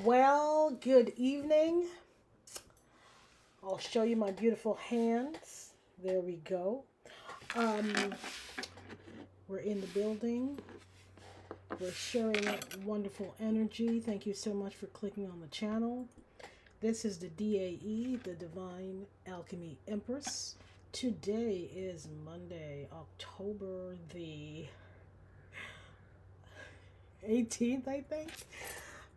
Well, good evening. I'll show you my beautiful hands. There we go. Um, we're in the building. We're sharing wonderful energy. Thank you so much for clicking on the channel. This is the DAE, the Divine Alchemy Empress. Today is Monday, October the 18th, I think.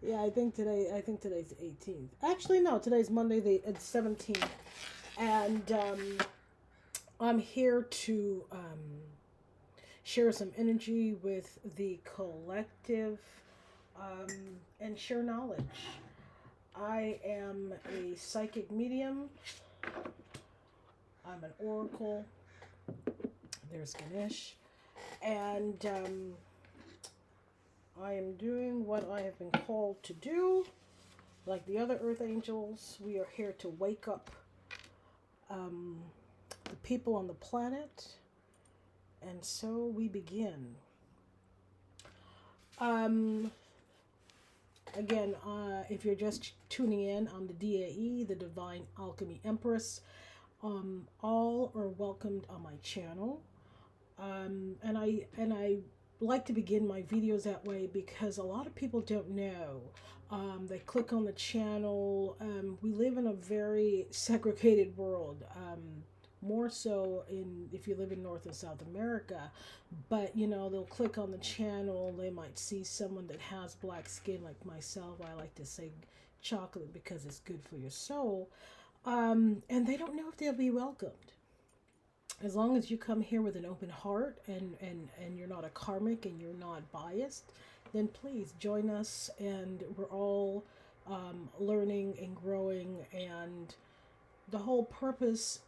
Yeah, I think today's the 18th. Actually, no, today's Monday the 17th. And I'm here to share some energy with the collective um, and share knowledge. I am a psychic medium. I'm an oracle. There's Ganesh. And I am doing what I have been called to do. Like the other earth angels, we are here to wake up um, the people on the planet. And so we begin. Um, Again, if you're just tuning in, I'm the DAE, the Divine Alchemy Empress. All are welcomed on my channel. And I like to begin my videos that way because a lot of people don't know. They click on the channel. We live in a very segregated world. More so in if you live in North and South America, but they'll click on the channel. They might see someone that has black skin like myself. I like to say chocolate because it's good for your soul. And they don't know if they'll be welcomed. As long as you come here with an open heart and you're not a karmic and you're not biased, then please join us. And we're all learning and growing. And the whole purpose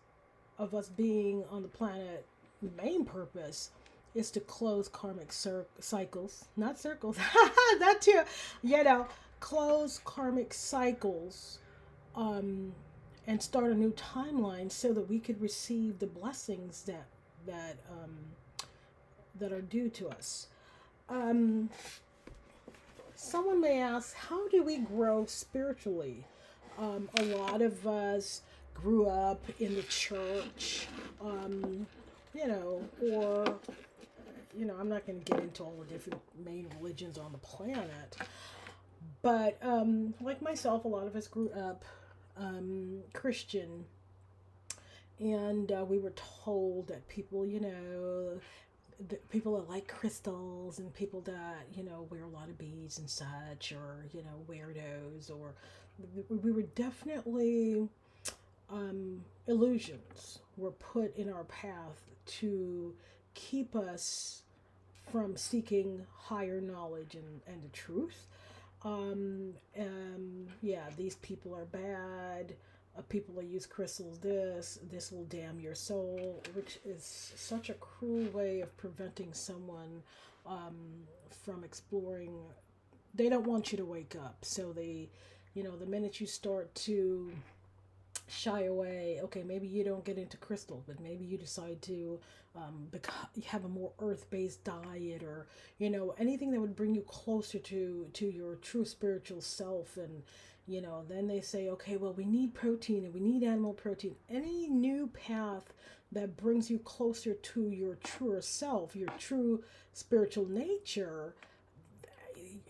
of us being on the planet, the main purpose, is to close karmic cycles, not circles, that too, you know, close karmic cycles, um, and start a new timeline so that we could receive the blessings that are due to us. Um, Someone may ask, how do we grow spiritually? A lot of us grew up in the church, or, I'm not going to get into all the different main religions on the planet. But like myself, a lot of us grew up Christian, and we were told that people, the people that like crystals and people that wear a lot of beads and such, or weirdos, or we were definitely illusions were put in our path to keep us from seeking higher knowledge and the truth. Yeah, these people are bad. People that use crystals, this will damn your soul, which is such a cruel way of preventing someone um, from exploring. They don't want you to wake up, so the minute you start to shy away, okay, maybe you don't get into crystal, but maybe you decide to have a more earth-based diet, or anything that would bring you closer to your true spiritual self. And then they say, okay, well, we need protein and we need animal protein. Any new path that brings you closer to your truer self, your true spiritual nature,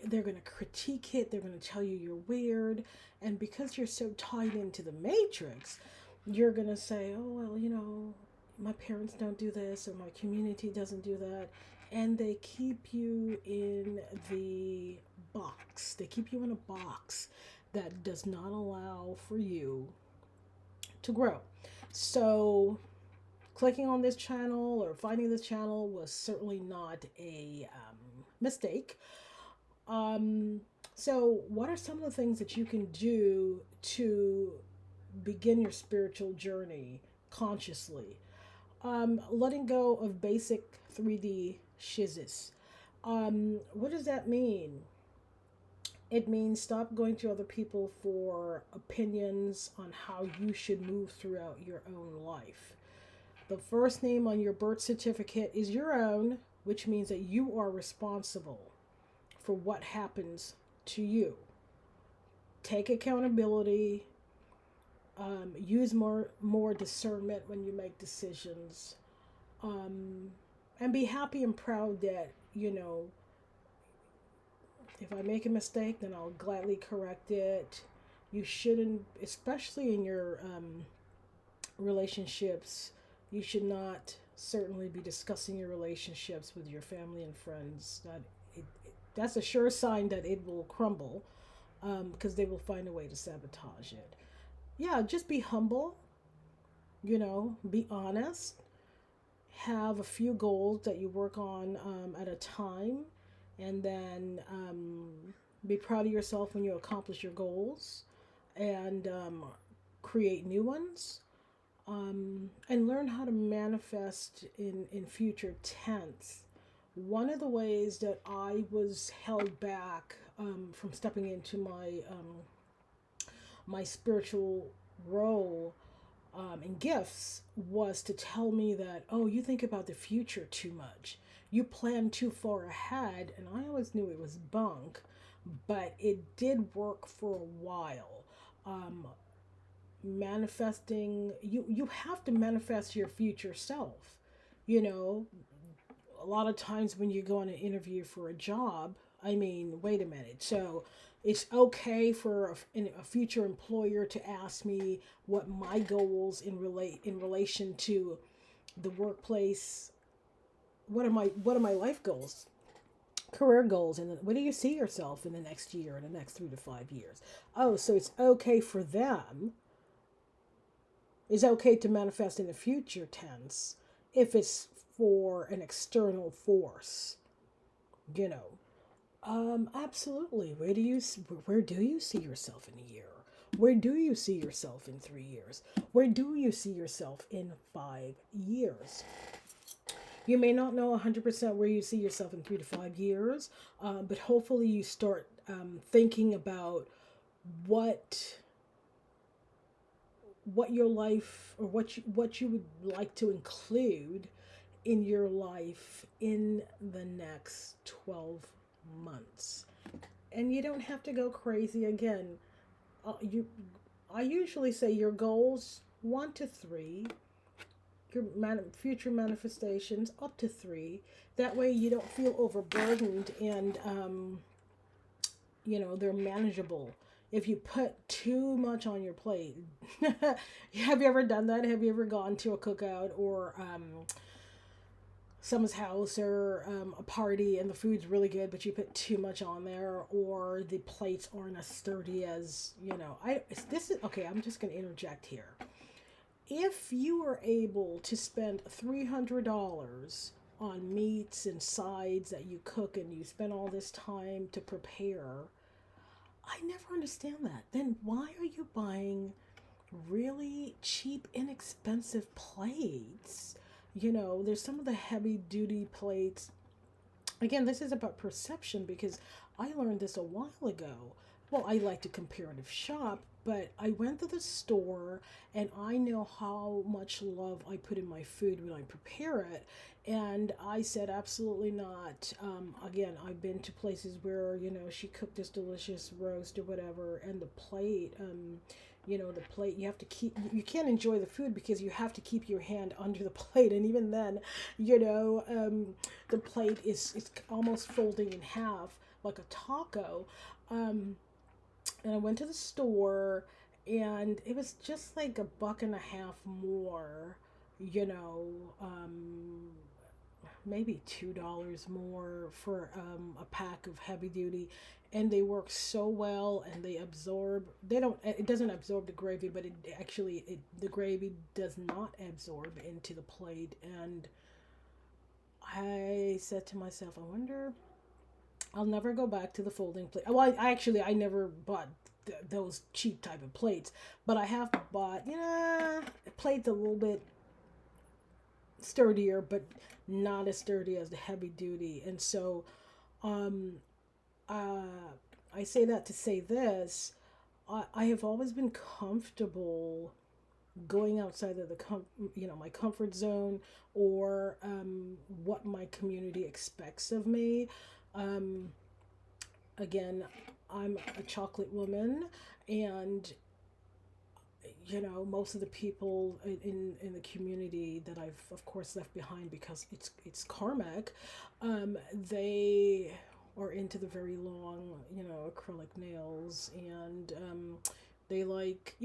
they're going to critique it. They're going to tell you you're weird. And because you're so tied into the matrix, you're going to say, oh, well, my parents don't do this, or my community doesn't do that. And they keep you in the box. They keep you in a box that does not allow for you to grow. So clicking on this channel or finding this channel was certainly not a mistake. So what are some of the things that you can do to begin your spiritual journey consciously? Letting go of basic 3D shizzes. What does that mean? It means stop going to other people for opinions on how you should move throughout your own life. The first name on your birth certificate is your own, which means that you are responsible for what happens to you. take accountability, use more discernment when you make decisions, um, and be happy and proud that, if I make a mistake, then I'll gladly correct it. You shouldn't, especially in your relationships, you should not certainly be discussing your relationships with your family and friends. That's a sure sign that it will crumble, because they will find a way to sabotage it. Yeah, just be humble, be honest, have a few goals that you work on at a time, and then be proud of yourself when you accomplish your goals, and create new ones, and learn how to manifest in future tense. One of the ways that I was held back from stepping into my spiritual role and gifts was to tell me that, oh, you think about the future too much. You plan too far ahead. And I always knew it was bunk, but it did work for a while. Um, Manifesting, you have to manifest your future self. You know, a lot of times when you go on an interview for a job, I mean, wait a minute. So it's okay for a future employer to ask me what my goals in relation to the workplace. What are my life goals, career goals, and where do you see yourself in the next year, in the next 3 to 5 years? Oh, so it's okay for them. It's okay to manifest in the future tense if it's for an external force, you know. Absolutely. Where do you see yourself in a year? Where do you see yourself in 3 years? Where do you see yourself in 5 years? You may not know 100% where you see yourself in 3 to 5 years, but hopefully you start thinking about what what your life, or what you would like to include in your life in the next 12 months. And you don't have to go crazy again. You I usually say your goals 1 to 3, your future manifestations up to 3. That way you don't feel overburdened, and they're manageable. If you put too much on your plate, have you ever done that? Have you ever gone to a cookout, or someone's house, or a party, and the food's really good, but you put too much on there, or the plates aren't as sturdy as, this is okay. I'm just going to interject here. If you are able to spend $300 on meats and sides that you cook, and you spend all this time to prepare, I never understand that. Then why are you buying really cheap, inexpensive plates? There's some of the heavy duty plates. Again, this is about perception, because I learned this a while ago. Well, I like to comparative shop, but I went to the store, and I know how much love I put in my food when I prepare it. And I said, absolutely not. Again, I've been to places where, she cooked this delicious roast or whatever, and the plate, you have to you can't enjoy the food because you have to keep your hand under the plate. And even then, the plate is almost folding in half like a taco. And I went to the store, and it was just like $1.50 more, you know, maybe $2 more for a pack of heavy duty. And they work so well, and it doesn't absorb the gravy, but the gravy does not absorb into the plate. And I said to myself, I wonder, I'll never go back to the folding plate. Well, I never bought those cheap type of plates, but I have bought, plates a little bit sturdier, but not as sturdy as the heavy duty. And so, um, I say that to say this. I have always been comfortable going outside of my comfort zone, or what my community expects of me. Um, Again, I'm a chocolate woman, and most of the people in the community that I've of course left behind because it's karmic, they are into the very long, acrylic nails, and they like,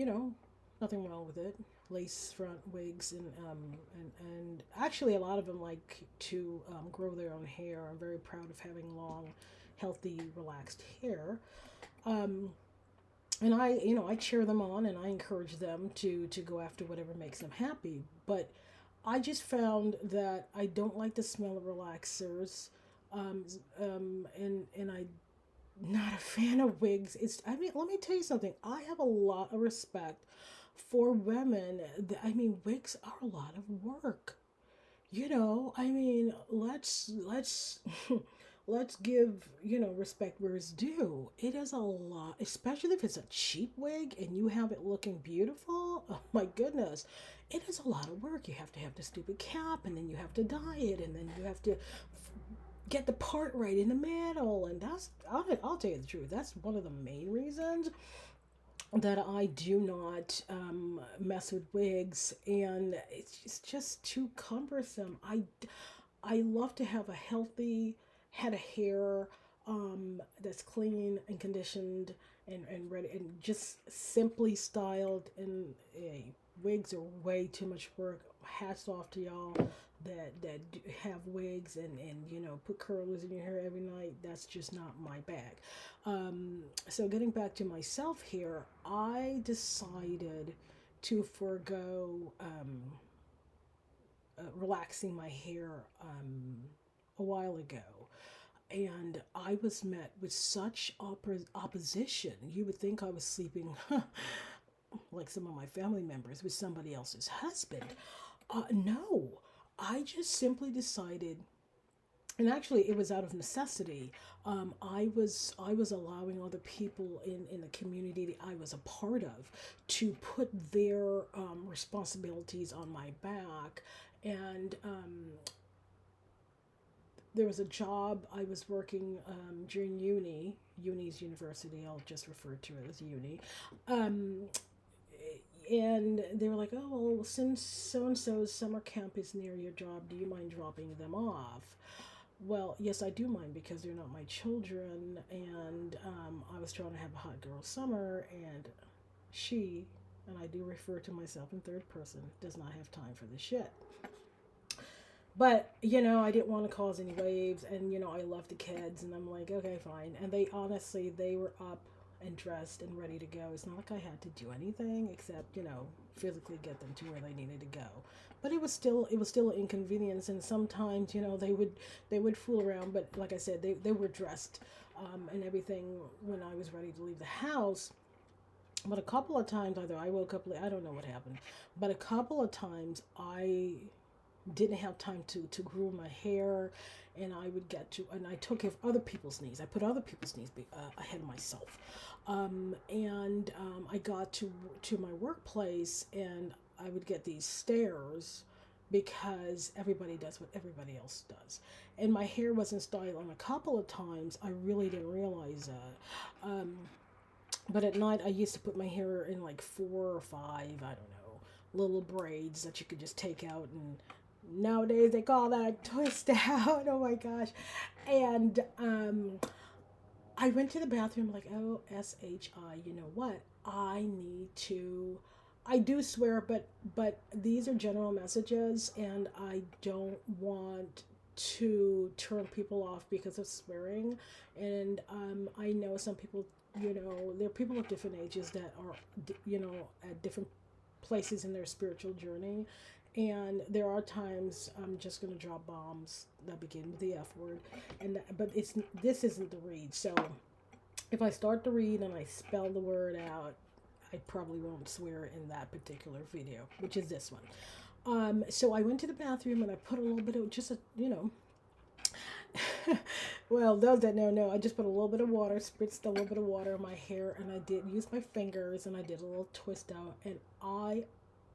nothing wrong with it. Lace front wigs, and actually a lot of them like to grow their own hair. I'm very proud of having long, healthy, relaxed hair. Um, and I cheer them on, and I encourage them to go after whatever makes them happy. But I just found that I don't like the smell of relaxers, um, and I not a fan of wigs. I mean, let me tell you something. I have a lot of respect for women. I mean, wigs are a lot of work. I mean, let's let's give, respect where it's due. It is a lot, especially if it's a cheap wig and you have it looking beautiful. Oh my goodness. It is a lot of work. You have to have the stupid cap, and then you have to dye it, and then you have to get the part right in the middle. And I'll tell you the truth, that's one of the main reasons that I do not mess with wigs, and it's just too cumbersome. I love to have a healthy head of hair, that's clean and conditioned and ready and just simply styled. And wigs are way too much work. Hats off to y'all that have wigs and put curlers in your hair every night. That's just not my bag. So getting back to myself here, I decided to forego relaxing my hair a while ago, and I was met with such opposition. You would think I was sleeping like some of my family members with somebody else's husband. No, I just simply decided, and actually it was out of necessity. I was allowing other people in the community that I was a part of to put their responsibilities on my back. And there was a job I was working during uni's university. I'll just refer to it as uni. Um, and they were like, "Oh, well, since so and so's summer camp is near your job, do you mind dropping them off?" Well, yes, I do mind because they're not my children, and I was trying to have a hot girl summer, and she, and I do refer to myself in third person, does not have time for this shit. But, I didn't want to cause any waves, and, I love the kids, and I'm like, okay, fine. And they honestly, they were up and dressed and ready to go. It's not like I had to do anything except, physically get them to where they needed to go. But it was still an inconvenience, and sometimes, they would fool around, but like I said, they were dressed and everything when I was ready to leave the house. But a couple of times, either I woke up late, I don't know what happened, but a couple of times I didn't have time to groom my hair, and I would get to, and I took care of other people's needs. I put other people's needs ahead of myself. And I got to my workplace, and I would get these stares because everybody does what everybody else does. And my hair wasn't styled on a couple of times. I really didn't realize that. But at night, I used to put my hair in like four or five, I don't know, little braids that you could just take out, and nowadays they call that a twist out. Oh my gosh. And I went to the bathroom like, oh, SHI, you know what? I need to. I do swear, but these are general messages, and I don't want to turn people off because of swearing. And I know some people, there are people of different ages that are, at different places in their spiritual journey. And there are times I'm just gonna drop bombs that begin with the F word, but this isn't the read. So if I start to read and I spell the word out, I probably won't swear in that particular video, which is this one. So I went to the bathroom and I put a little bit of just well, those that know, I just put a little bit of water, spritzed a little bit of water in my hair, and I did use my fingers, and I did a little twist out, and I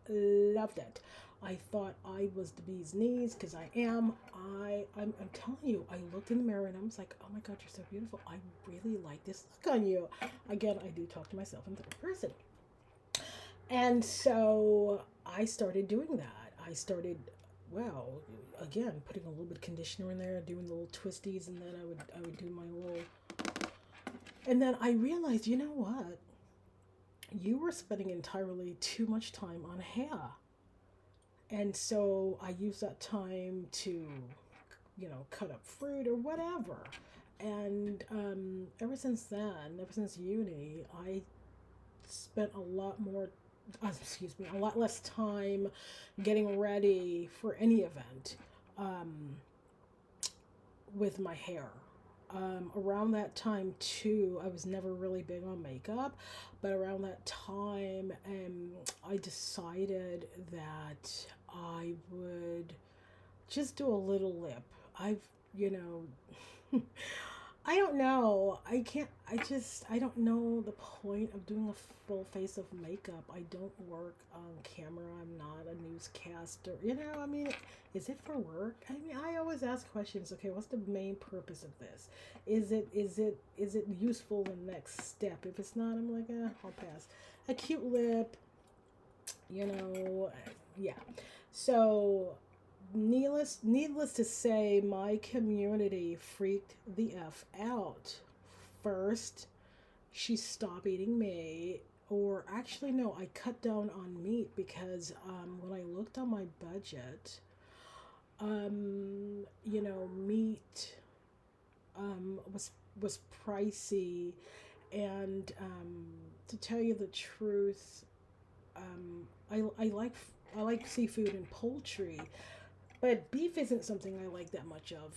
loved it. I thought I was the bee's knees because I am. I'm telling you, I looked in the mirror and I was like, oh my God, you're so beautiful. I really like this look on you. Again, I do talk to myself in third person. And so I started doing that. I started, well, again, putting a little bit of conditioner in there, doing the little twisties, and then I would do my little. And then I realized, you know what? You were spending entirely too much time on hair. And so I used that time to, cut up fruit or whatever. And ever since then, ever since uni, I spent a lot more, excuse me, a lot less time getting ready for any event um, with my hair. Around that time too, I was never really big on makeup, but around that time, I decided that I would just do a little lip. I've, you know, I don't know. I don't know the point of doing a full face of makeup. I don't work on camera. I'm not a newscaster. I mean, is it for work? I mean, I always ask questions. Okay, what's the main purpose of this? Is it useful the next step? If it's not, I'm like, I'll pass. A cute lip, you know, yeah. So needless to say, my community freaked the F out. First, she stopped eating meat, or actually, no, I cut down on meat because when I looked on my budget, meat was pricey, and to tell you the truth, I like seafood and poultry, but beef isn't something I like that much of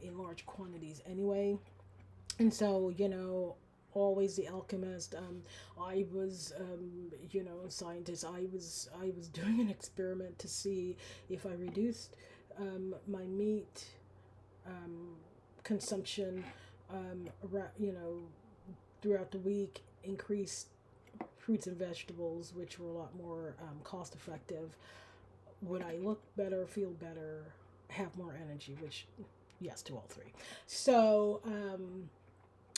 in large quantities anyway. And so, always the alchemist. I was, a scientist. I was doing an experiment to see if I reduced my meat um, consumption, throughout the week, increased fruits and vegetables, which were a lot more cost effective. Would I look better, feel better, have more energy? Which, yes, to all three. So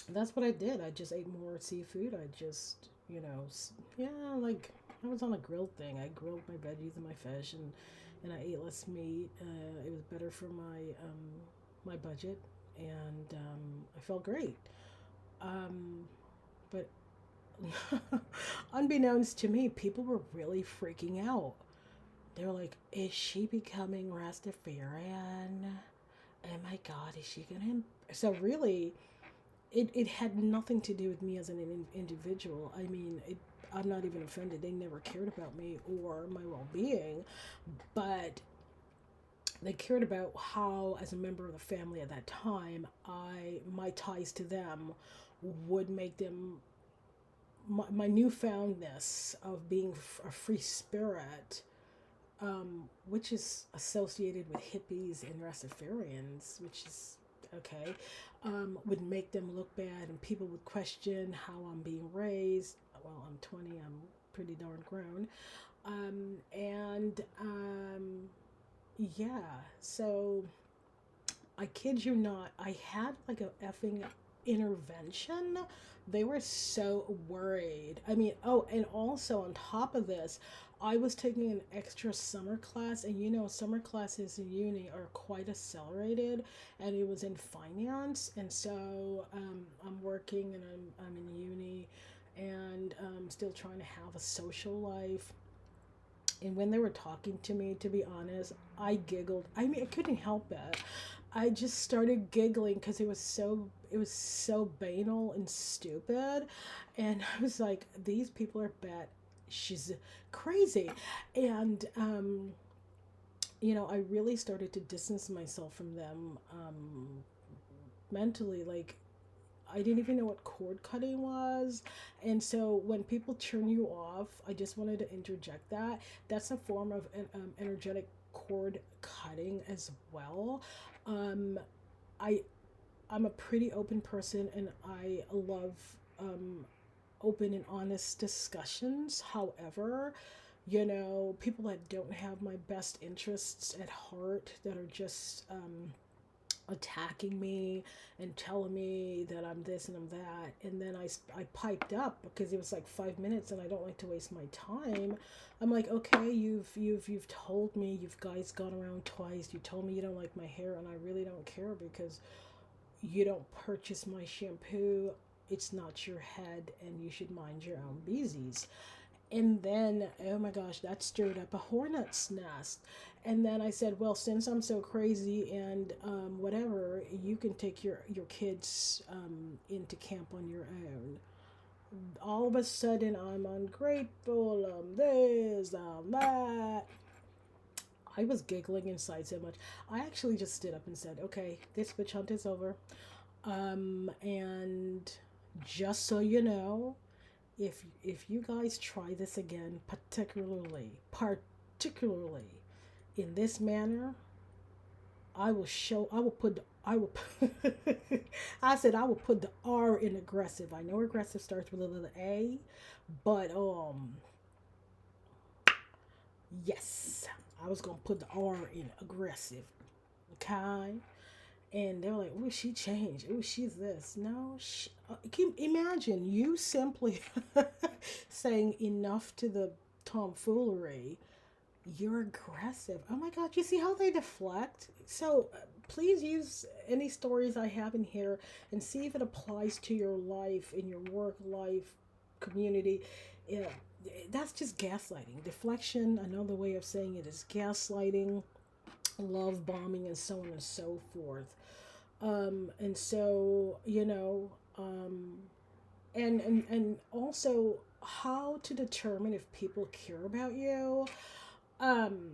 that's what I did. I just ate more seafood. I just, yeah, like I was on a grilled thing. I grilled my veggies and my fish, and I ate less meat. It was better for my budget, and I felt great. Um, but unbeknownst to me, people were really freaking out. They're like, is she becoming Rastafarian? Oh my God, is she gonna? So really, it had nothing to do with me as an individual. I mean, I'm not even offended. They never cared about me or my well being, but they cared about how, as a member of the family at that time, my ties to them would make them my newfoundness of being a free spirit, which is associated with hippies and Rastafarians, which is okay, would make them look bad, and people would question how I'm being raised. Well, I'm 20, I'm pretty darn grown. And yeah, so I kid you not, I had like a effing intervention. They were so worried. I mean, oh, and also on top of this, I was taking an extra summer class, and summer classes in uni are quite accelerated, and it was in finance, and so I'm working and I'm in uni, and still trying to have a social life. And when they were talking to me, to be honest, I giggled. I mean, I couldn't help it. I just started giggling because it was so banal and stupid, and I was like, these people are bad. She's crazy, and I really started to distance myself from them mentally. Like, I didn't even know what cord cutting was. And so when people turn you off, I just wanted to interject that. That's a form of energetic cord cutting as well. Um, I, I'm a pretty open person, and I love open and honest discussions. However, People that don't have my best interests at heart, that are just attacking me and telling me that I'm this and I'm that. And then I piped up because it was like 5 minutes and I don't like to waste my time. I'm like, okay, you've told me, you've guys gone around twice. You told me you don't like my hair, and I really don't care because you don't purchase my shampoo. It's not your head, and you should mind your own beesies. And then, oh my gosh, that stirred up a hornet's nest. And then I said, well, since I'm so crazy and whatever, you can take your kids into camp on your own. All of a sudden, I'm ungrateful, I'm this, I'm that. I was giggling inside so much. I actually just stood up and said, okay, this witch hunt is over. And just so you know, if you guys try this again, particularly in this manner, I will I said I will put the R in aggressive. I know aggressive starts with a little A, but yes, I was gonna put the R in aggressive. Okay. And they were like, "Oh, she changed. Oh, she's this." No, can you imagine you simply saying enough to the tomfoolery. You're aggressive. Oh my God, you see how they deflect? So please use any stories I have in here and see if it applies to your life, in your work life, community. Yeah, that's just gaslighting. Deflection, another way of saying it is gaslighting, love bombing, and so on and so forth. And so, and also how to determine if people care about you. Um,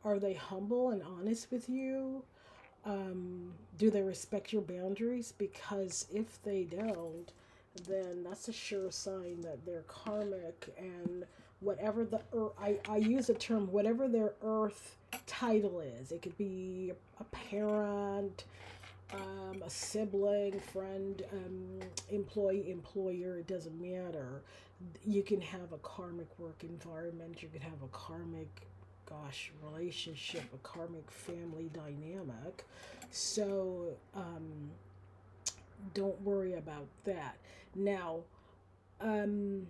are they humble and honest with you? Do they respect your boundaries? Because if they don't, then that's a sure sign that they're karmic, and whatever I use the term, whatever their earth title is. It could be a parent, a sibling, friend, employee, employer, it doesn't matter. You can have a karmic work environment, you could have a karmic, gosh, relationship, a karmic family dynamic. So, don't worry about that. Now, um,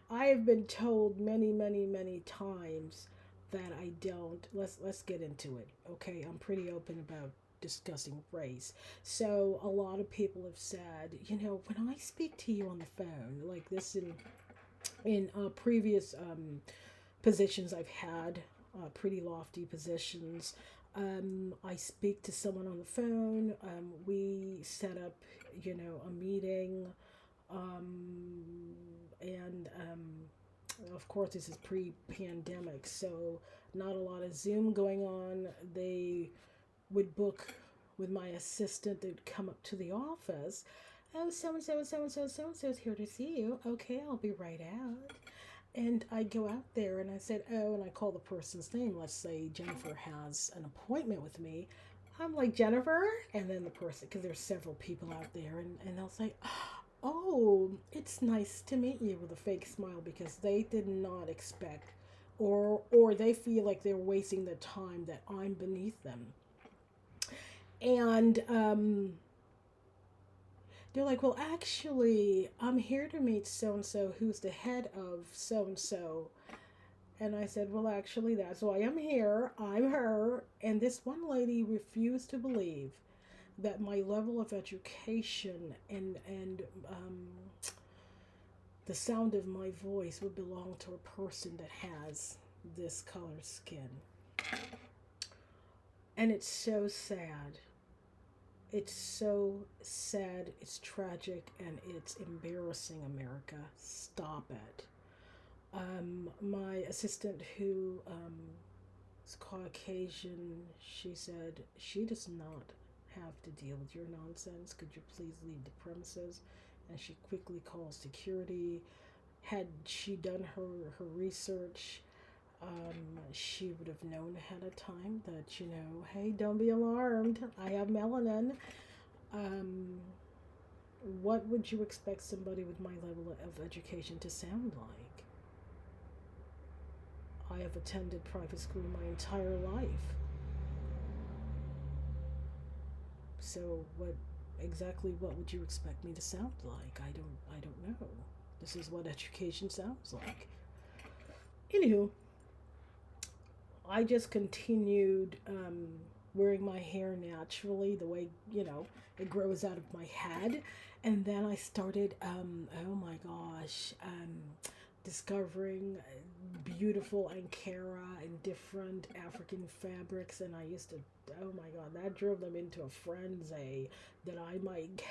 I have been told many, many, many times that I don't. Let's get into it. Okay, I'm pretty open about discussing race. So a lot of people have said, when I speak to you on the phone, like this in previous positions I've had, pretty lofty positions. I speak to someone on the phone. We set up, a meeting, and of course this is pre-pandemic, so not a lot of Zoom going on. They would book with my assistant. They'd come up to the office. Oh, so and so, so and so, so and so is here to see you. Okay, I'll be right out. And I go out there and I said, oh, and I call the person's name. Let's say Jennifer has an appointment with me. I'm like, Jennifer? And then the person, because there's several people out there, and they'll say, oh, it's nice to meet you, with a fake smile, because they did not expect, or they feel like they're wasting the time, that I'm beneath them. And they're like, well, actually, I'm here to meet so and so, who's the head of so and so. And I said, well, actually, that's why I'm here. I'm her. And this one lady refused to believe that my level of education and the sound of my voice would belong to a person that has this color skin. And it's so sad. It's so sad, it's tragic, and it's embarrassing, America. Stop it. My assistant, who is Caucasian, she said she does not have to deal with your nonsense. Could you please leave the premises? And she quickly called security. Had she done her research, she would have known ahead of time that, hey, don't be alarmed. I have melanin. Um, what would you expect somebody with my level of education to sound like? I have attended private school my entire life. So what would you expect me to sound like? I don't know. This is what education sounds like. Anywho, I just continued wearing my hair naturally, the way, it grows out of my head. And then I started, oh my gosh, discovering beautiful Ankara and different African fabrics. And I used to, oh my God, that drove them into a frenzy that I might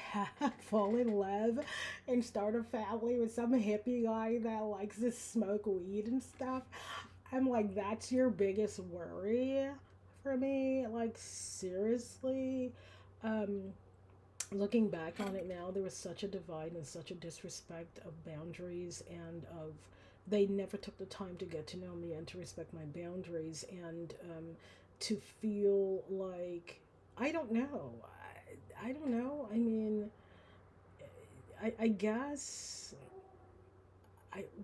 fall in love and start a family with some hippie guy that likes to smoke weed and stuff. I'm like, that's your biggest worry for me? Like, seriously? Um, Looking back on it now, there was such a divide and such a disrespect of boundaries and of they never took the time to get to know me and to respect my boundaries and to feel like I don't know. I don't know. I mean, I guess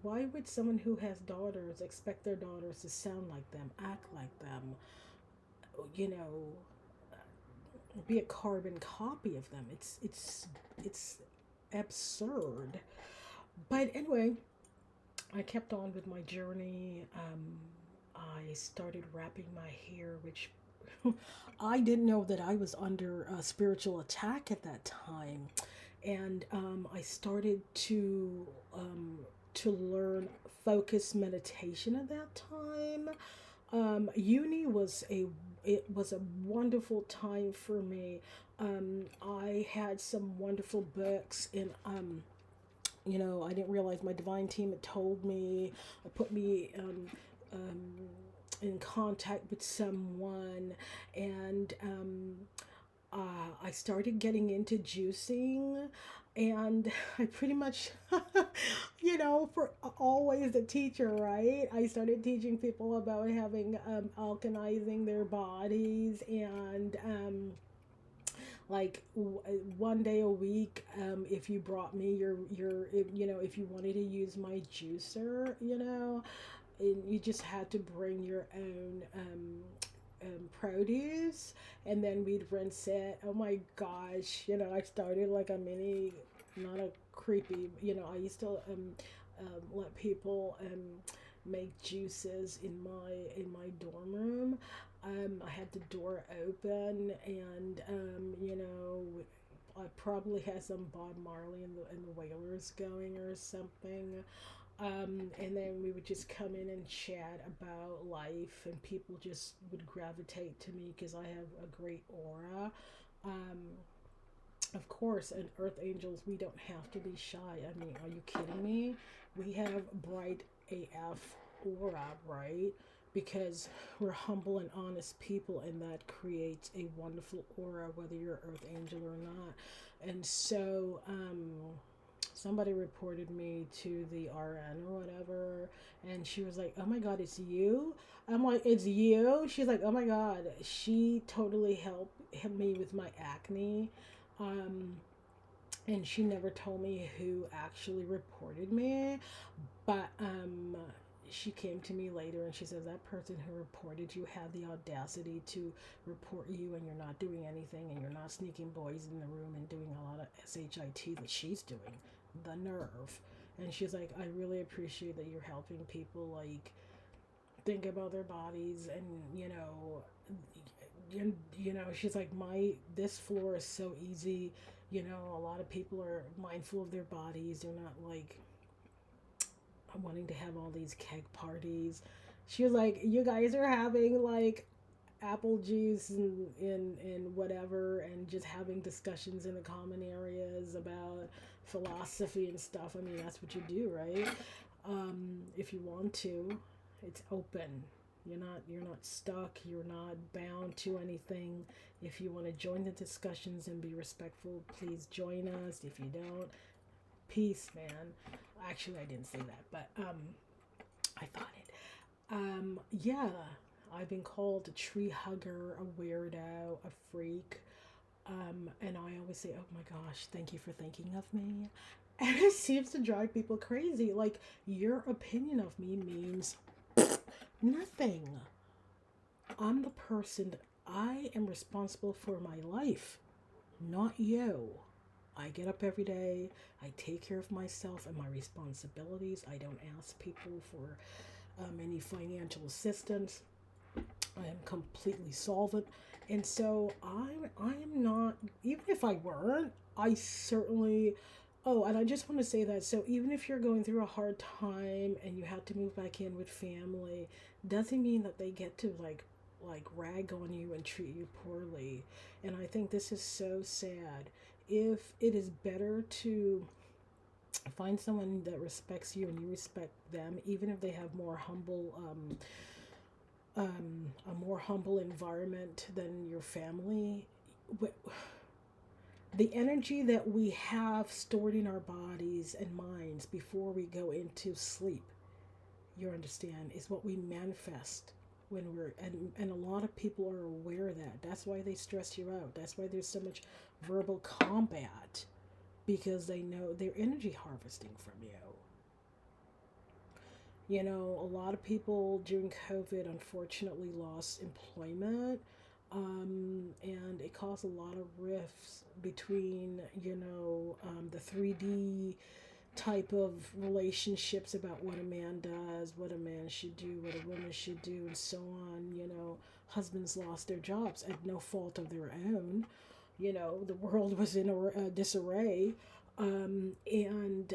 why would someone who has daughters expect their daughters to sound like them, act like them, you know, be a carbon copy of them? It's absurd. But anyway, I kept on with my journey. I started wrapping my hair, which I didn't know that I was under a spiritual attack at that time, and I started to learn focus meditation at that time. Uni was a wonderful time for me. I had some wonderful books, and I didn't realize my divine team had told me, put me in contact with someone, and I started getting into juicing, and I pretty much, for always a teacher, right? I started teaching people about having alkanizing their bodies and like one day a week, if you brought me if you wanted to use my juicer, and you just had to bring your own produce, and then we'd rinse it. Oh my gosh, I started like a mini, not a creepy, I used to let people make juices in my dorm room. I had the door open, and I probably had some Bob Marley and the Wailers going or something. And then we would just come in and chat about life, and people just would gravitate to me because I have a great aura. Um, of course, and Earth Angels, we don't have to be shy. I mean, are you kidding me? We have bright AF aura, right? Because we're humble and honest people, and that creates a wonderful aura, whether you're Earth Angel or not. And so, somebody reported me to the RN or whatever, and she was like, "Oh my God, it's you." I'm like, "It's you?" She's like, "Oh my God." She totally helped me with my acne. Um, and she never told me who actually reported me, but she came to me later and she says, that person who reported you had the audacity to report you, and you're not doing anything, and you're not sneaking boys in the room and doing a lot of SHIT that she's doing. The nerve. And she's like, I really appreciate that you're helping people like think about their bodies, and she's like, my this floor is so easy. A lot of people are mindful of their bodies. They're not like wanting to have all these keg parties. She was like, you guys are having like apple juice and whatever, and just having discussions in the common areas about philosophy and stuff. I mean, that's what you do, right? If you want to, it's open. You're not stuck. You're not bound to anything. If you want to join the discussions and be respectful, please join us. If you don't, peace, man. Actually, I didn't say that, but I thought it. Yeah, I've been called a tree hugger, a weirdo, a freak. And I always say, oh my gosh, thank you for thinking of me. And it seems to drive people crazy. Like, your opinion of me means nothing. I'm the person that I am responsible for my life, not you. I get up every day. I take care of myself and my responsibilities. I don't ask people for any financial assistance. I am completely solvent. And so I am not, even if I weren't, I certainly, oh, and I just want to say that, so even if you're going through a hard time and you have to move back in with family, doesn't mean that they get to rag on you and treat you poorly. And I think this is so sad. If it is better to find someone that respects you and you respect them, even if they have a more humble environment than your family, the energy that we have stored in our bodies and minds before we go into sleep, you understand, is what we manifest when and a lot of people are aware of that. That's why they stress you out. That's why there's so much verbal combat, because they know they're energy harvesting from you. You know, a lot of people during COVID unfortunately lost employment, and it caused a lot of rifts between, the 3D type of relationships about what a man does, what a man should do, what a woman should do, and so on. Husbands lost their jobs at no fault of their own. The world was in a disarray, and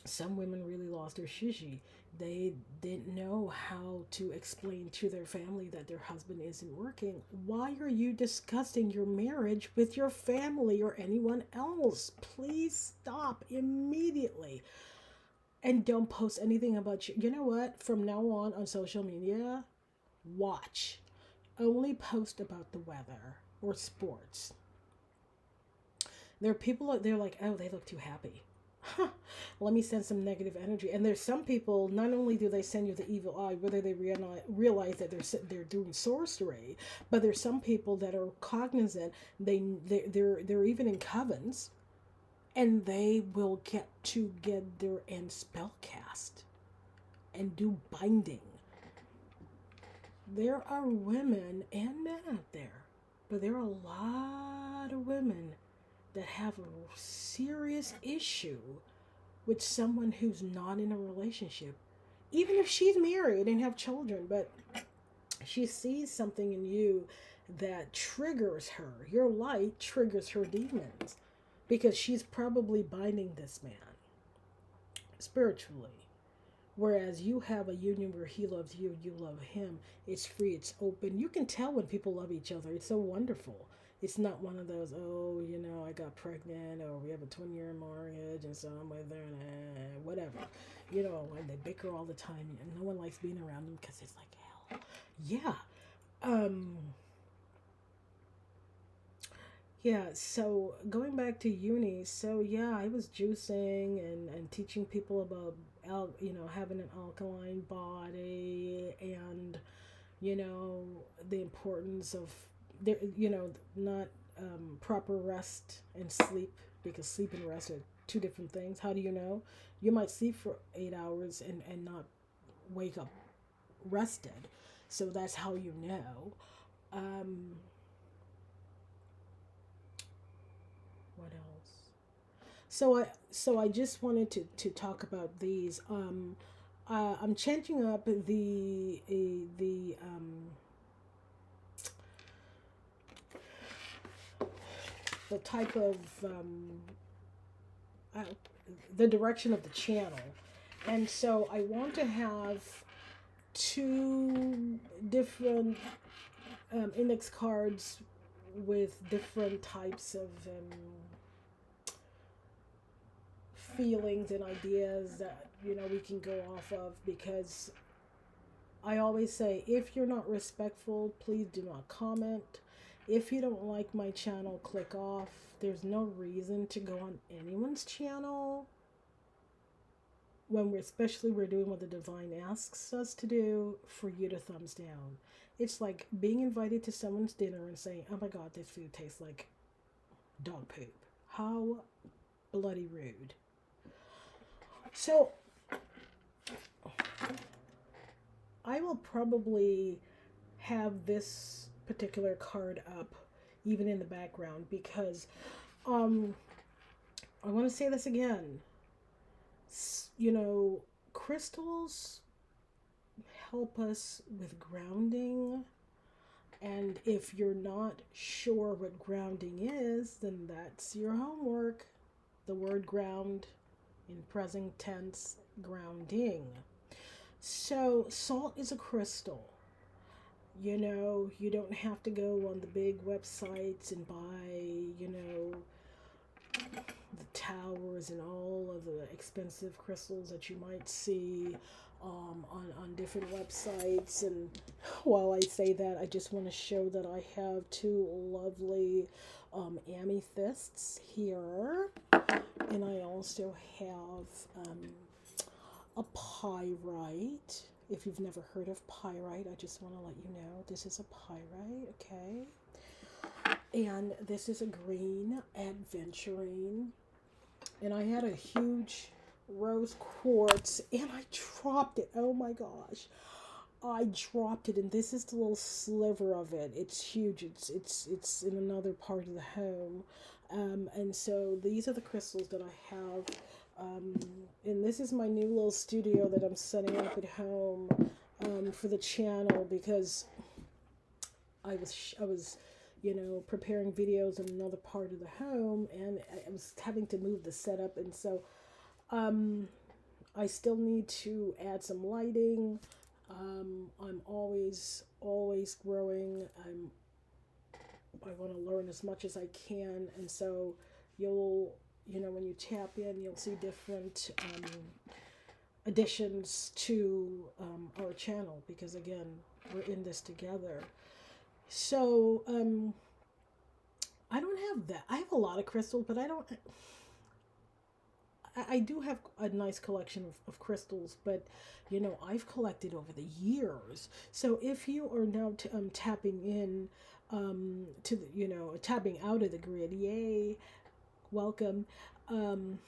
some women really lost their shishi. They didn't know how to explain to their family that their husband isn't working. Why are you discussing your marriage with your family or anyone else? Please stop immediately. And don't post anything about you. You know what? From now on social media, watch. Only post about the weather or sports. There are people out there like, oh, they look too happy. Let me send some negative energy. And there's some people, not only do they send you the evil eye, whether they realize that they're doing sorcery, but there's some people that are cognizant. They're even in covens, and they will get their end spell cast and do binding. There are women and men out there, but there are a lot of women that have a serious issue with someone who's not in a relationship, even if she's married and have children, but she sees something in you that triggers her. Your light triggers her demons because she's probably binding this man spiritually. Whereas you have a union where he loves you, you love him. It's free, it's open. You can tell when people love each other. It's so wonderful. It's not one of those, oh, I got pregnant, or we have a 20-year marriage, and so I'm with her, and whatever. And they bicker all the time, and no one likes being around them because it's like hell. Yeah. Yeah, so going back to uni, so yeah, I was juicing and teaching people about, having an alkaline body, and, the importance of not proper rest and sleep, because sleep and rest are two different things. How do you know? You might sleep for 8 hours and not wake up rested. So that's how you know. Um, what else? So I just wanted to talk about these. I'm changing up the type of uh, the direction of the channel, and so I want to have two different index cards with different types of feelings and ideas that we can go off of, because I always say, if you're not respectful, please do not comment. If you don't like my channel, click off. There's no reason to go on anyone's channel. when we're, especially we're doing what the divine asks us to do, for you to thumbs down. It's like being invited to someone's dinner and saying, "Oh my God, this food tastes like dog poop." How bloody rude. So I will probably have this particular card up even in the background because um I want to say this again. You know, crystals help us with grounding. And if you're not sure what grounding is, then that's your homework. The word ground in present tense, grounding. So, salt is a crystal. You know, you don't have to go on the big websites and buy, you know, the towers and all of the expensive crystals that you might see on different websites. And while I say that, I just want to show that I have two lovely amethysts here. And I also have a pyrite. If you've never heard of pyrite, I just want to let you know this is a pyrite, okay? And this is a green adventurine. And I had a huge rose quartz and I dropped it. Oh my gosh. I dropped it, and this is the little sliver of it. It's huge. It's in another part of the home. And so these are the crystals that I have. And this is my new little studio that I'm setting up at home for the channel because I was, you know, preparing videos in another part of the home, and I was having to move the setup, and so I still need to add some lighting. I'm always growing. I want to learn as much as I can, and so you know, when you tap in, you'll see different additions to our channel because again, we're in this together. So I don't have that. I have a lot of crystals, but I don't. I do have a nice collection of crystals, but you know, I've collected over the years. So if you are now tapping in to the, you know, tapping out of the grid, yay, welcome. Um,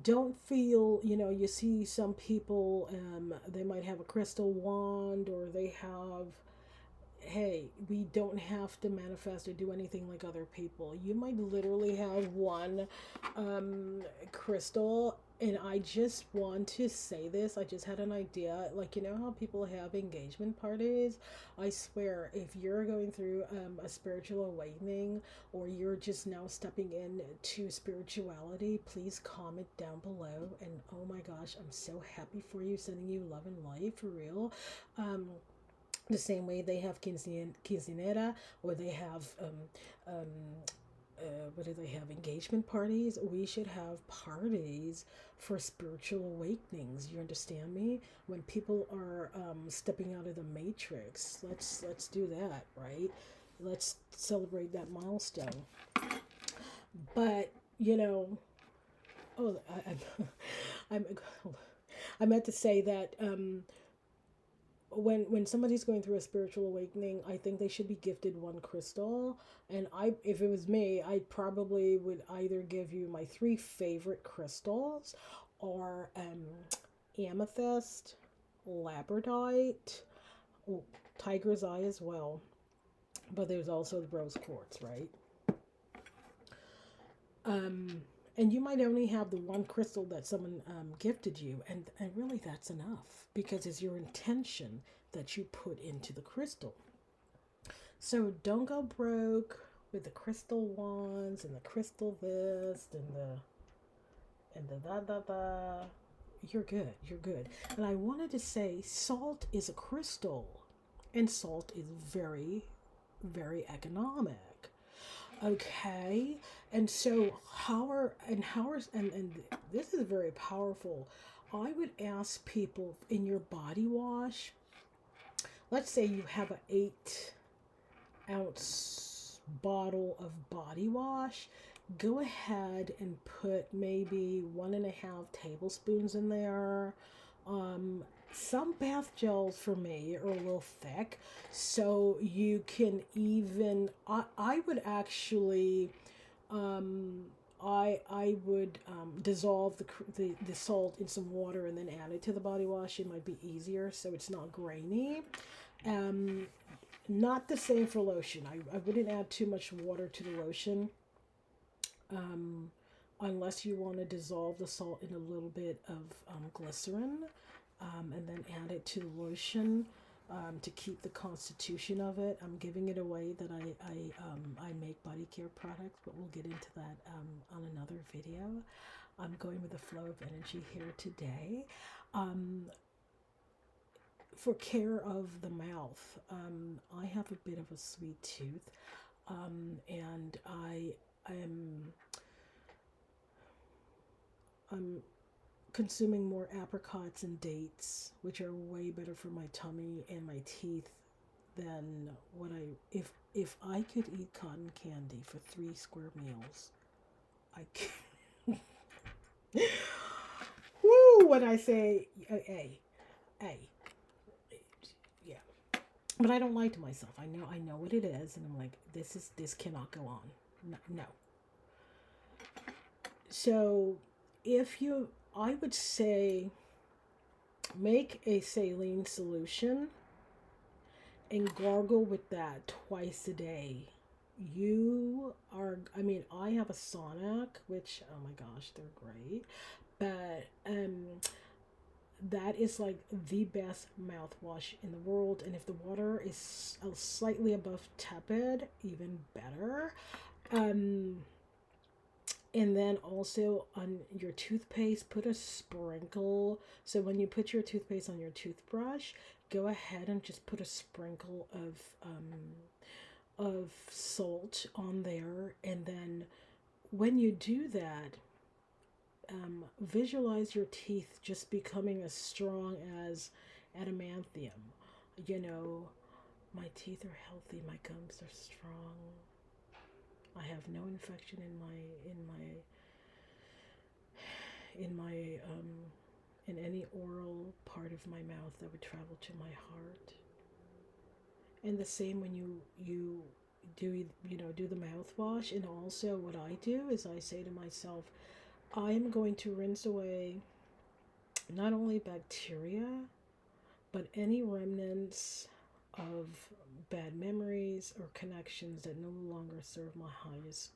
don't feel, you know, you see some people, they might have a crystal wand or they have, hey, we don't have to manifest or do anything like other people. You might literally have one crystal. And I just want to say this. I just had an idea. Like, you know how people have engagement parties? I swear, if you're going through a spiritual awakening or you're just now stepping in to spirituality, please comment down below. And oh my gosh, I'm so happy for you. Sending you love and light for real. The same way they have quinceanera, or they have um, what do they have, engagement parties. We should have parties for spiritual awakenings. You understand me? When people are stepping out of the matrix, let's do that, right? Let's celebrate that milestone. But you know, oh, I'm I meant to say that when somebody's going through a spiritual awakening, I think they should be gifted one crystal. And if it was me, I probably would either give you my three favorite crystals, or amethyst, labradorite, oh, tiger's eye as well. But there's also the rose quartz, right? Um, and you might only have the one crystal that someone gifted you, and really that's enough because it's your intention that you put into the crystal. So don't go broke with the crystal wands and the crystal this and the da da da. You're good. You're good. And I wanted to say salt is a crystal, and salt is very, very economic. Okay, and so and this is very powerful. I would ask people in your body wash. Let's say you have an 8 ounce bottle of body wash. go ahead and put maybe 1.5 tablespoons in there. Um, some bath gels for me are a little thick, so you can even, I would actually, um, I would dissolve the salt in some water and then add it to the body wash. It might be easier so it's not grainy. Um, Not the same for lotion. I wouldn't add too much water to the lotion, um, unless you want to dissolve the salt in a little bit of glycerin, and then add it to the lotion, to keep the constitution of it. I'm giving it away that I make body care products, but we'll get into that on another video. I'm going with the flow of energy here today. Um, for care of the mouth, I have a bit of a sweet tooth, and am I'm consuming more apricots and dates, which are way better for my tummy and my teeth than what I if I could eat cotton candy for 3 square meals, I could. Woo! When I say a, yeah. But I don't lie to myself. I know what it is, and I'm like, this cannot go on. No, no. So, if you, I would say, make a saline solution and gargle with that twice a day. You are, I mean, I have a Sonic, which, oh my gosh, they're great. But that is like the best mouthwash in the world. And if the water is slightly above tepid, even better. Um, and then also on your toothpaste, put a sprinkle. So when you put your toothpaste on your toothbrush, go ahead and just put a sprinkle of salt on there. And then when you do that, visualize your teeth just becoming as strong as adamantium. You know, my teeth are healthy, my gums are strong. I have no infection in my in any oral part of my mouth that would travel to my heart. And the same when you do the mouthwash. And also what I do is I say to myself, I am going to rinse away not only bacteria, but any remnants of bad memories or connections that no longer serve my highest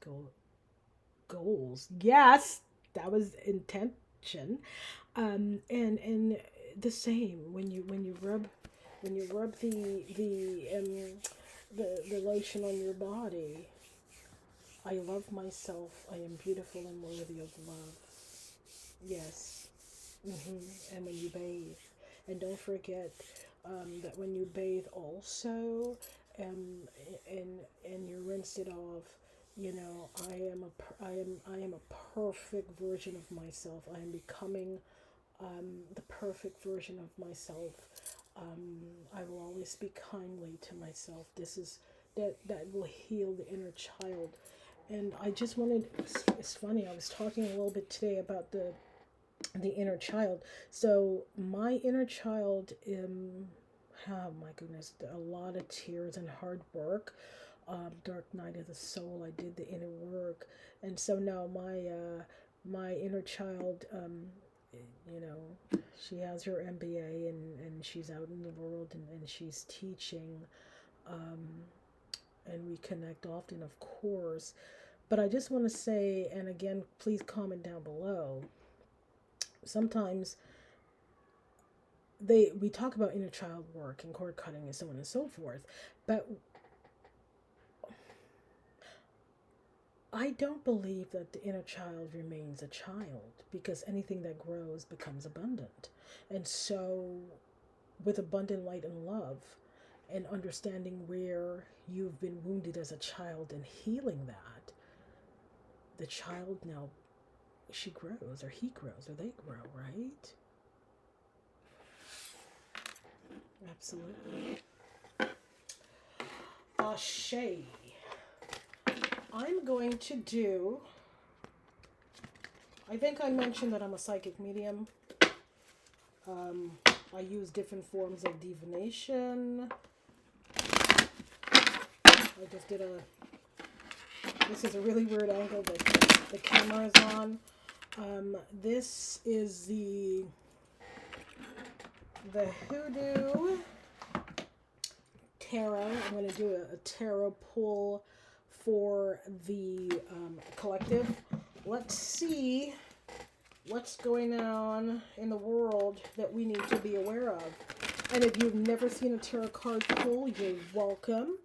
goals. Yes, that was intention. And the same when you rub the lotion on your body. I love myself. I am beautiful and worthy of love. Yes. And when you bathe, and don't forget that when you bathe also, um, and you rinse it off, you know, I am a perfect version of myself. I am becoming the perfect version of myself. I will always speak kindly to myself. This is that will heal the inner child. And I just wanted, it's funny, I was talking a little bit today about the inner child. So my inner child, oh my goodness, a lot of tears and hard work. Dark night of the soul. I did the inner work, and so now my inner child, you know, she has her MBA, and she's out in the world, and she's teaching, um, and we connect often, of course. But I just want to say, and again, please comment down below. Sometimes we talk about inner child work and cord cutting and so on and so forth, but I don't believe that the inner child remains a child, because anything that grows becomes abundant. And so, with abundant light and love, and understanding where you've been wounded as a child and healing that, the child now, she grows, or he grows, or they grow, right? Absolutely. Ashe. I'm going to do I think I mentioned that I'm a psychic medium. Um, I use different forms of divination. I just did a. This is a really weird angle that the camera is on. This is the Hoodoo Tarot. I'm going to do a tarot pull for the collective. Let's see what's going on in the world that we need to be aware of. And if you've never seen a tarot card pull, you're welcome.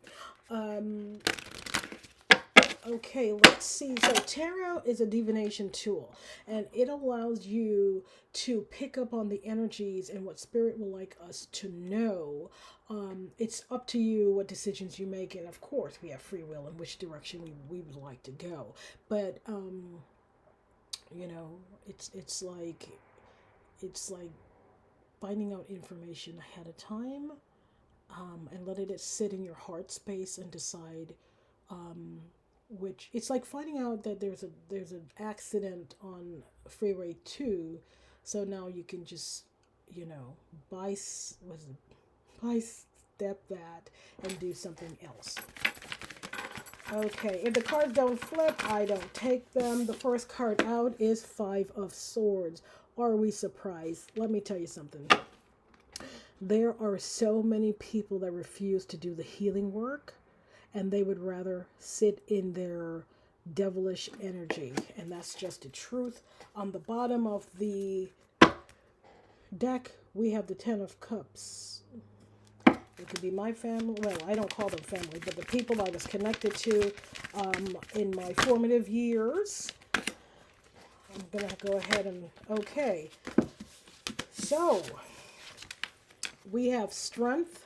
Okay, let's see. So tarot is a divination tool, and it allows you to pick up on the energies and what spirit will like us to know. It's up to you what decisions you make, and of course we have free will in which direction we would like to go. But you know, it's like finding out information ahead of time, and letting it sit in your heart space and decide. Which it's like finding out that there's an accident on Freeway 2, so now you can just, you know, step that and do something else. Okay, if the cards don't flip, I don't take them. The first card out is Five of Swords. Are we surprised? Let me tell you something. There are so many people that refuse to do the healing work, and they would rather sit in their devilish energy. And that's just the truth. On the bottom of the deck, we have the Ten of Cups. It could be my family. Well, I don't call them family, but the people I was connected to in my formative years. I'm going to go ahead and... Okay. So, we have strength.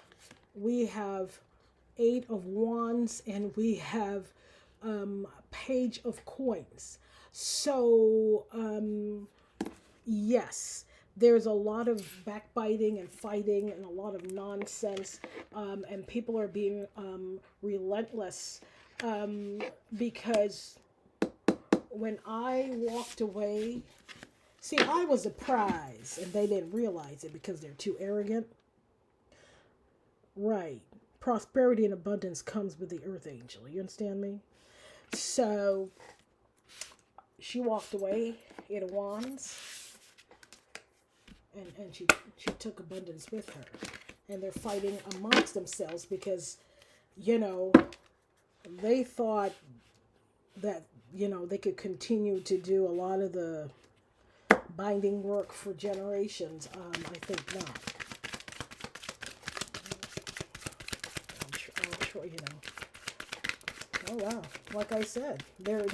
We have Eight of Wands, and we have Page of Coins. So, yes, there's a lot of backbiting and fighting and a lot of nonsense, and people are being relentless, because when I walked away, see, I was a prize, and they didn't realize it because they're too arrogant. Right. Prosperity and abundance comes with the Earth Angel. You understand me? So, she walked away, Eight of Wands, and she took abundance with her. And they're fighting amongst themselves because, you know, they thought that, you know, they could continue to do a lot of the binding work for generations. I think not. You know. Oh wow! Like I said, they're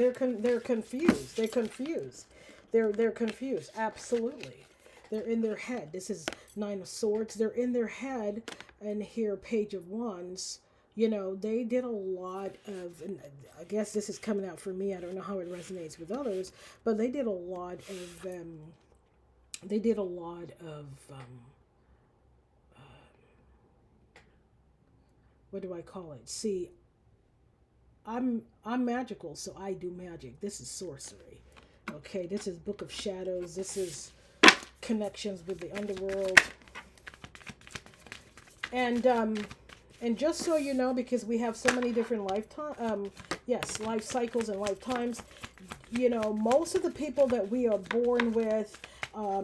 confused. They're confused. They're confused. Absolutely, they're in their head. This is Nine of Swords. They're in their head, and here Page of Wands. You know, they did a lot of, and I guess this is coming out for me. I don't know how it resonates with others, but they did a lot of. They did a lot of. What do I call it? See, I'm magical, so I do magic. This is sorcery. Okay, this is Book of Shadows. This is connections with the underworld. And just so you know, because we have so many different life cycles and lifetimes, you know, most of the people that we are born with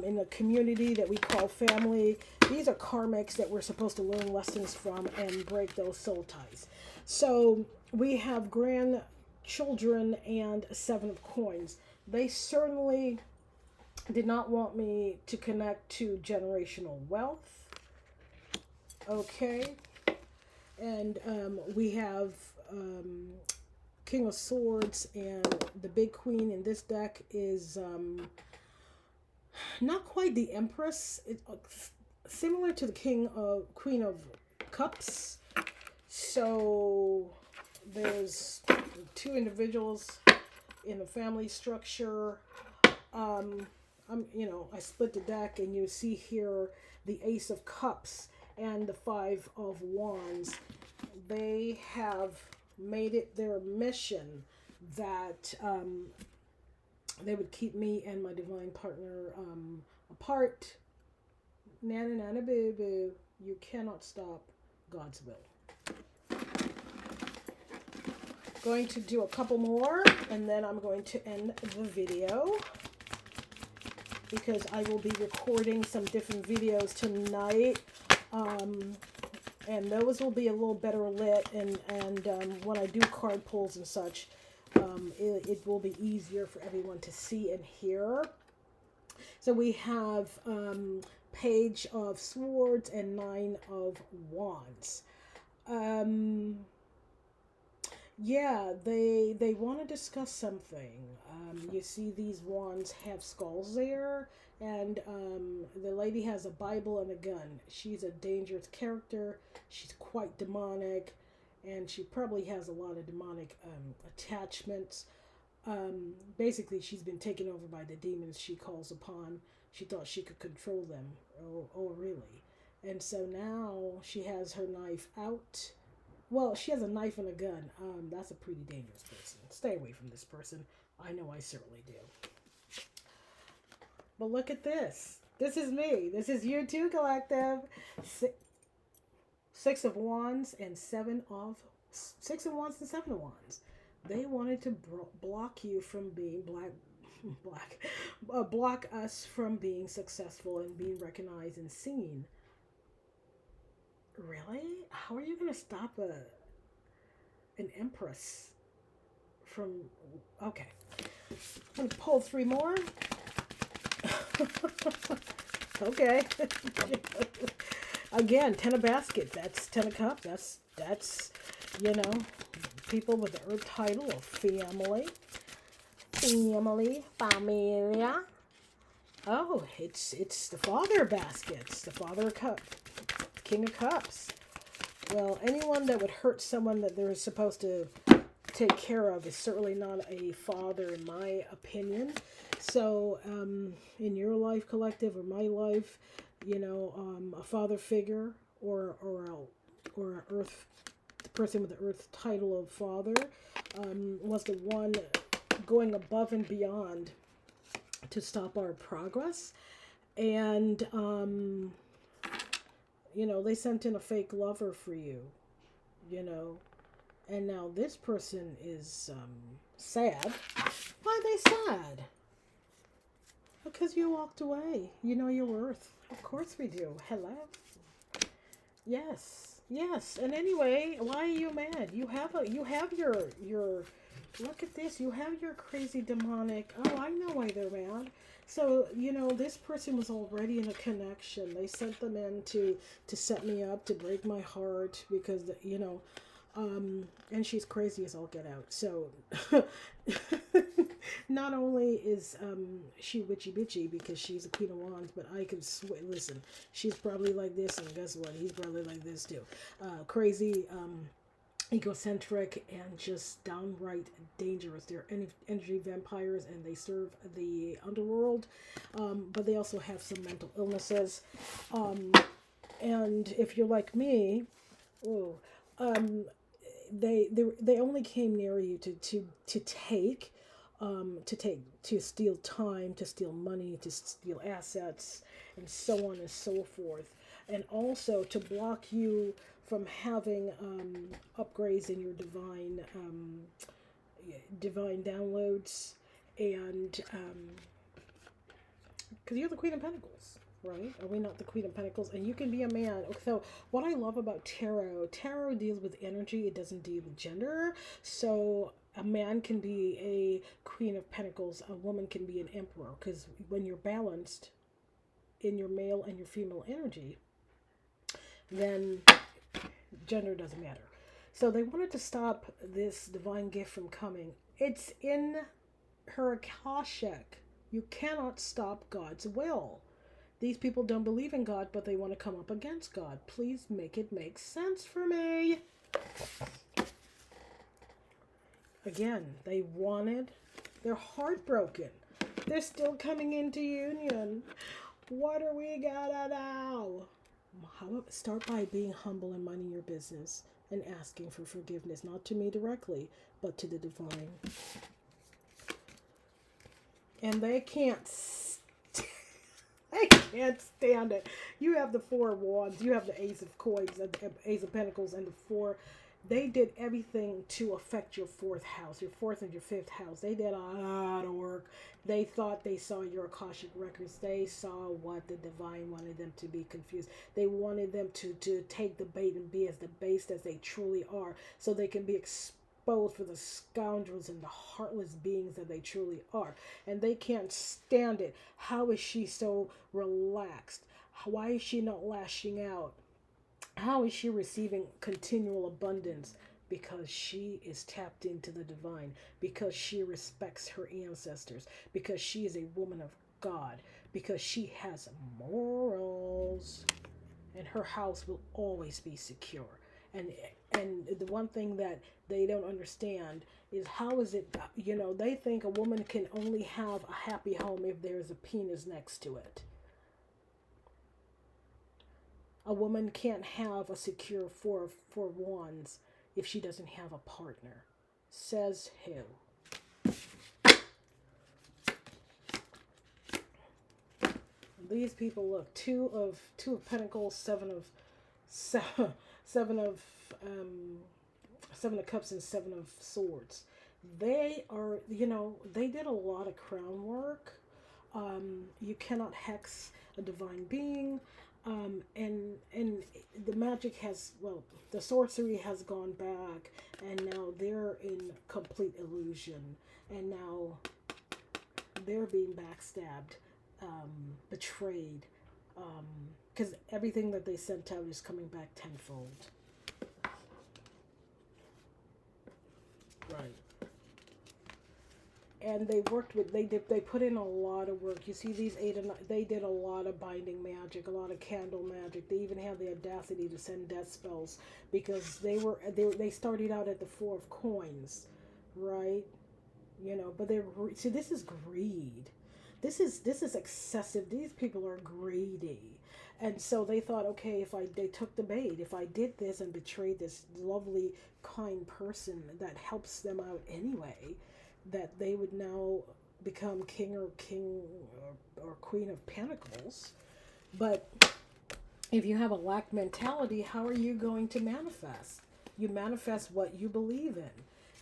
in the community that we call family, these are karmics that we're supposed to learn lessons from and break those soul ties. So we have grandchildren and a Seven of Coins. They certainly did not want me to connect to generational wealth. Okay. And we have King of Swords, and the big queen in this deck is not quite the Empress. It's similar to the Queen of Cups. So there's two individuals in the family structure. I split the deck, and you see here the Ace of Cups and the Five of Wands. They have made it their mission that They would keep me and my divine partner apart. Nana, nana, boo, boo. You cannot stop God's will. Going to do a couple more, and then I'm going to end the video, because I will be recording some different videos tonight, and those will be a little better lit, and when I do card pulls and such, it will be easier for everyone to see and hear. So we have Page of Swords and Nine of Wands. Yeah, they want to discuss something. You see these wands have skulls there, and the lady has a Bible and a gun. She's a dangerous character. She's quite demonic, and she probably has a lot of demonic attachments. Basically, she's been taken over by the demons she calls upon. She thought she could control them. Oh, really? And so now she has her knife out. Well, she has a knife and a gun. That's a pretty dangerous person. Stay away from this person. I know I certainly do. But look at this. This is me. This is you too, Collective. Six of Wands and Seven of Wands. They wanted to block you from being block us from being successful and being recognized and seen. Really? How are you going to stop an empress from... Okay. I'm going to pull three more. Okay. Again, 10 of Baskets. That's 10 of Cups. That's people with the Earth title of family. Familia. Oh, it's the Father of Baskets. The Father of Cups. King of Cups. Well, anyone that would hurt someone that they're supposed to take care of is certainly not a father, in my opinion. So, in your life, Collective, or my life, a father figure or an earth, the person with the Earth title of father, was the one going above and beyond to stop our progress, and they sent in a fake lover for you, and now this person is sad. Why are they sad? Because you walked away. You know your worth. Of course we do. Hello. Yes. And anyway, why are you mad? You have your look at this. You have your crazy demonic. Oh, I know why they're mad. So, this person was already in a connection. They sent them in to set me up, to break my heart, because, and she's crazy as all get out. So, not only is she witchy bitchy because she's the Queen of Wands, but I could listen, she's probably like this, and guess what? He's probably like this too. Crazy, egocentric, and just downright dangerous. They're energy vampires, and they serve the underworld, but they also have some mental illnesses. And if you're like me, they only came near you to steal time, to steal money, to steal assets, and so on and so forth, and also to block you from having upgrades in your divine downloads, and because you're the Queen of Pentacles, right? Are we not the Queen of Pentacles? And you can be a man. So what I love about tarot deals with energy. It doesn't deal with gender. So a man can be a Queen of Pentacles. A woman can be an emperor. Because when you're balanced in your male and your female energy, then gender doesn't matter. So they wanted to stop this divine gift from coming. It's in her Akashic. You cannot stop God's will. These people don't believe in God, but they want to come up against God. Please make it make sense for me. Again, they're heartbroken. They're still coming into union. What are we gonna do? Start by being humble and minding your business and asking for forgiveness, not to me directly, but to the divine. and they can't I can't stand it. You have the Four of Wands, you have the Ace of Coins, and Ace of Pentacles, and the Four. They did everything to affect your fourth house, your fourth and your fifth house. They did a lot of work. They thought they saw your Akashic records. They saw what the divine wanted them to be confused. They wanted them to take the bait and be as debased as they truly are, so they can be exposed for the scoundrels and the heartless beings that they truly are. And they can't stand it. How is she so relaxed? Why is she not lashing out? How is she receiving continual abundance? Because she is tapped into the divine, because she respects her ancestors, because she is a woman of God, because she has morals, and her house will always be secure. And the one thing that they don't understand is, how is it, they think a woman can only have a happy home if there's a penis next to it. A woman can't have a secure four wands if she doesn't have a partner. Says who? These people, look, two of Pentacles, seven of Cups, and Seven of Swords. They are, they did a lot of crown work. You cannot hex a divine being. And the magic has, the sorcery has gone back, and now they're in complete illusion, and now they're being backstabbed, betrayed, because everything that they sent out is coming back tenfold. Right. And they worked with, they put in a lot of work. You see these 8 and 9, they did a lot of binding magic, a lot of candle magic. They even had the audacity to send death spells, because they started out at the 4 of Coins, right? But see, this is greed. This is excessive. These people are greedy. And so they thought, okay, they took the bait, if I did this and betrayed this lovely, kind person that helps them out anyway, that they would now become king or queen of pentacles. But if you have a lack mentality, how are you going to manifest? You manifest what you believe in.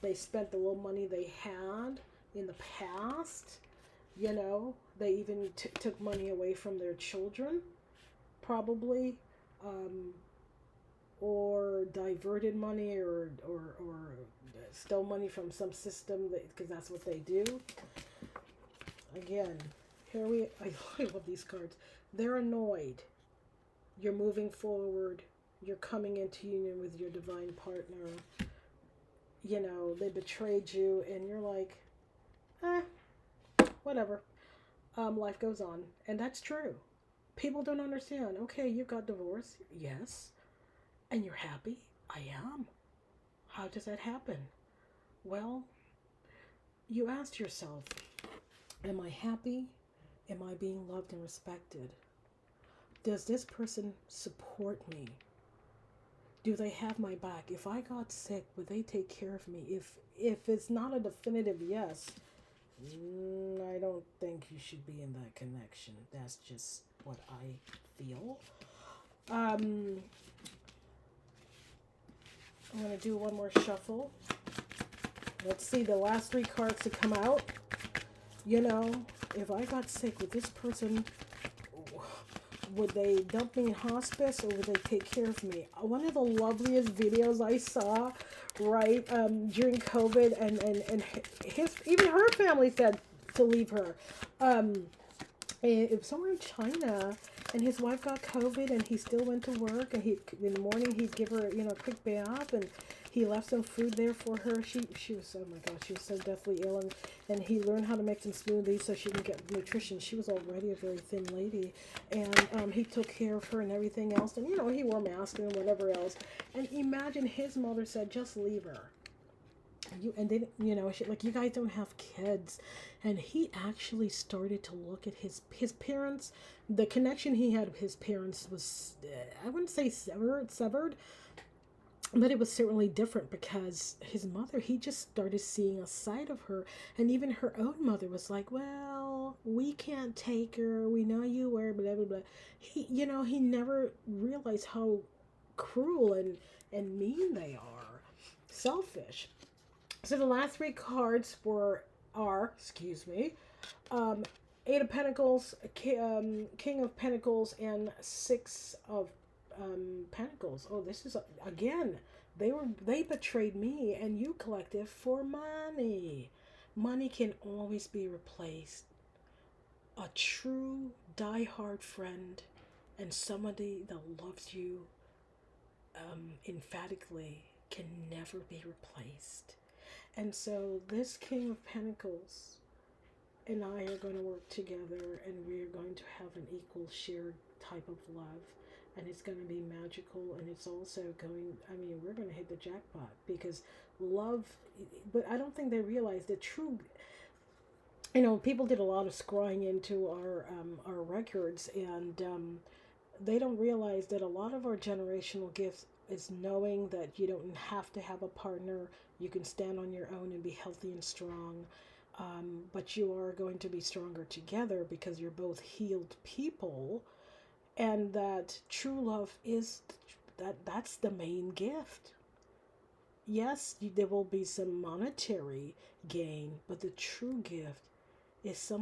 They spent the little money they had in the past. They even took money away from their children, probably, or diverted money, or stole money from some system, because that's what they do. Again, I love these cards. They're annoyed. You're moving forward. You're coming into union with your divine partner. They betrayed you, and you're like, whatever. Life goes on. And that's true. People don't understand. Okay, you got divorced. Yes. And you're happy? I am. How does that happen? Well, you asked yourself, am I happy? Am I being loved and respected? Does this person support me? Do they have my back? If I got sick, would they take care of me? If it's not a definitive yes, I don't think you should be in that connection. That's just what I feel. I'm going to do one more shuffle. Let's see the last 3 cards to come out. If I got sick, would this person, would they dump me in hospice, or would they take care of me? One of the loveliest videos I saw, right, during COVID, and even her family said to leave her. It was somewhere in China, and his wife got COVID, and he still went to work, and in the morning he'd give her, a quick bath, and he left some food there for her. She was, oh my God, she was so deathly ill, and he learned how to make some smoothies so she can get nutrition. She was already a very thin lady, and he took care of her and everything else, and he wore masks and whatever else. And imagine his mother said, just leave her. And then, you guys don't have kids. And he actually started to look at his parents. The connection he had with his parents was, I wouldn't say severed, But it was certainly different because his mother, he just started seeing a side of her, and even her own mother was like, well, we can't take her, we know you were blah blah blah. He never realized how cruel and mean they are, selfish. So the last three cards are, excuse me, um, Eight of Pentacles, King of Pentacles, and Six of Pentacles. Oh, this is again. They betrayed me and you, collective, for money. Money can always be replaced. A true die-hard friend and somebody that loves you emphatically can never be replaced. And so this King of Pentacles and I are going to work together, and we are going to have an equal shared type of love, and it's going to be magical, and it's also going, I mean, we're going to hit the jackpot because love. But I don't think they realize the true, people did a lot of scrying into our records, and they don't realize that a lot of our generational gifts is knowing that you don't have to have a partner. You can stand on your own and be healthy and strong. But you are going to be stronger together because you're both healed people, and that true love is that's the main gift. Yes, there will be some monetary gain, but the true gift is somebody